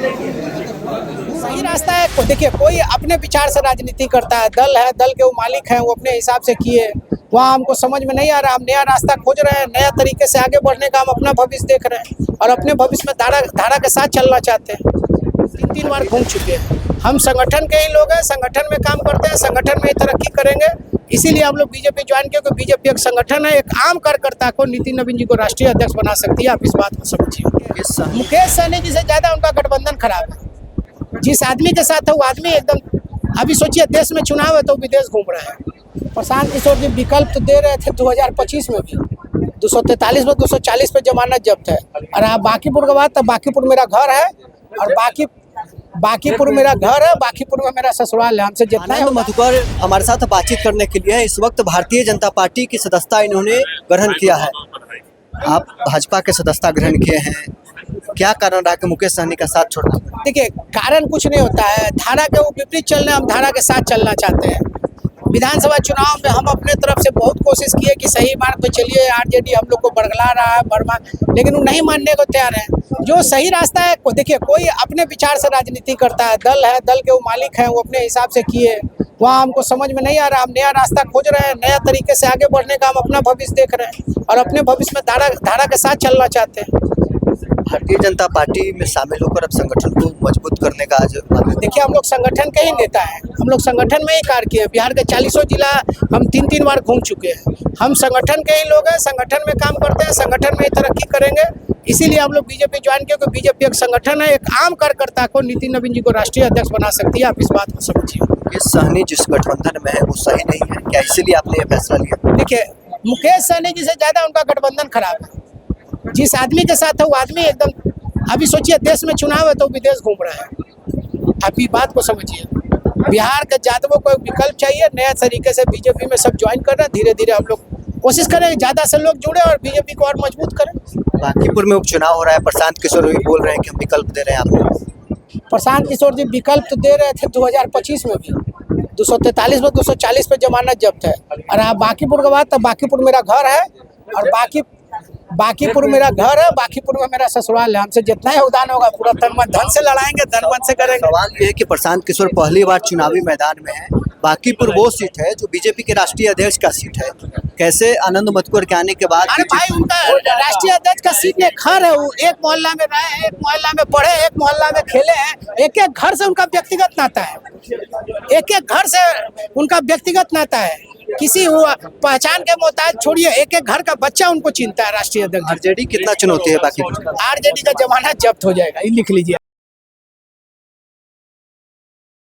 सही रास्ता है। देखिए, कोई अपने विचार से राजनीति करता है, दल है, दल के वो मालिक हैं, वो अपने हिसाब से किए। वहाँ हमको समझ में नहीं आ रहा, हम नया रास्ता खोज रहे हैं, नया तरीके से आगे बढ़ने का हम अपना भविष्य देख रहे हैं और अपने भविष्य में धारा के साथ चलना चाहते हैं। 3 बार घूम चुके हैं। हम संगठन के ही लोग हैं, संगठन में काम करते हैं, संगठन में ही तरक्की करेंगे। इसीलिए हम लोग बीजेपी ज्वाइन किए, क्योंकि बीजेपी एक संगठन है। एक आम कार्यकर्ता को नितिन नवीन जी को राष्ट्रीय अध्यक्ष बना सकती है। आप इस बात को समझिए। मुकेश सहनी जी से ज्यादा उनका गठबंधन खराब है। जिस आदमी के साथ है वो आदमी एकदम, अभी सोचिए देश में चुनाव है तो विदेश घूम रहे हैं। प्रशांत किशोर जी विकल्प तो दे रहे थे 2025 में भी, 243 में 240 पे जमानत जब्त है। और आप बांकीपुर के बाद, तो बांकीपुर मेरा घर है और बांकीपुर मेरा घर है, बांकीपुर में मेरा ससुराल है। हमसे जितना है। मधुकर हमारे साथ बातचीत करने के लिए इस वक्त भारतीय जनता पार्टी की सदस्यता इन्होंने ग्रहण किया है। आप भाजपा के सदस्यता ग्रहण किए हैं, क्या कारण रहा कि मुकेश सहनी का साथ छोड़ना? देखिए, कारण कुछ नहीं होता है, धारा के वो विपरीत चलने, हम धारा के साथ चलना चाहते हैं। विधानसभा चुनाव में हम अपने तरफ से बहुत कोशिश किए कि सही मार्ग पे चलिए, आरजेडी हम लोग को बरगला रहा है, लेकिन वो नहीं मानने को तैयार है। जो सही रास्ता है, देखिए, कोई अपने विचार से राजनीति करता है, दल है, दल के वो मालिक हैं, वो अपने हिसाब से किए। वहाँ हमको समझ में नहीं आ रहा, हम नया रास्ता खोज रहे हैं, नया तरीके से आगे बढ़ने का हम अपना भविष्य देख रहे हैं और अपने भविष्य में धारा के साथ चलना चाहते हैं। भारतीय जनता पार्टी में शामिल होकर अब संगठन को मजबूत करने का आज देखिए, हम लोग संगठन के ही नेता हैं, हम लोग संगठन में ही कार्य किए। बिहार के 40 जिला हम 3 बार घूम चुके हैं। हम संगठन के ही लोग हैं, संगठन में काम करते हैं, संगठन में ही तरक्की करेंगे। इसीलिए हम लोग बीजेपी ज्वाइन किए, क्योंकि बीजेपी एक संगठन है। एक आम कार्यकर्ता को नितिन नवीन जी को राष्ट्रीय अध्यक्ष बना सकती है। आप इस बात को समझिए। मुकेश सहनी जिस गठबंधन में है वो सही नहीं है क्या, इसीलिए आपने ये फैसला लिया? देखिए, मुकेश सहनी जी से ज्यादा उनका गठबंधन खराब है। जिस आदमी के साथ है वो आदमी एकदम, अभी सोचिए देश में चुनाव है तो विदेश घूम रहे हैं। आप ये बात को समझिए। बिहार के यादवों को एक विकल्प चाहिए, नया तरीके से बीजेपी में सब ज्वाइन कर रहे हैं। धीरे धीरे हम लोग कोशिश करें ज्यादा से लोग जुड़े और बीजेपी को और मजबूत करें। बांकीपुर में उपचुनाव हो रहा है, प्रशांत किशोर भी बोल रहे हैं कि हम विकल्प दे रहे हैं आपको। प्रशांत किशोर जी विकल्प तो दे रहे थे 2025 में भी, 243 में 240 पे जमानत जब्त है। और आप बांकीपुर के बाद, तो बांकीपुर मेरा घर है और बांकीपुर मेरा घर है, बांकीपुर में मेरा ससुराल है। हमसे जितना योगदान होगा पूरा तन मन धन से लड़ाएंगे, धन मन से करेंगे। सवाल ये है कि प्रशांत किशोर पहली बार चुनावी मैदान में है। बांकीपुर वो सीट है जो बीजेपी के राष्ट्रीय अध्यक्ष का सीट है। कैसे आनंद मधुकर के आने के बाद? अरे भाई, उनका राष्ट्रीय अध्यक्ष का सीट में घर है। वो एक मोहल्ला में रहे, एक मोहल्ला में पढ़े, एक मोहल्ला में खेले हैं। एक एक घर से उनका व्यक्तिगत नाता है, एक एक घर से उनका व्यक्तिगत नाता है। किसी पहचान के मोहताज छोड़िए, एक एक घर का बच्चा उनको चिंता है राष्ट्रीय अध्यक्ष। आरजेडी कितना चुनौती है बाकी? आरजेडी का जमानत जब्त हो जाएगा, ये लिख लीजिए।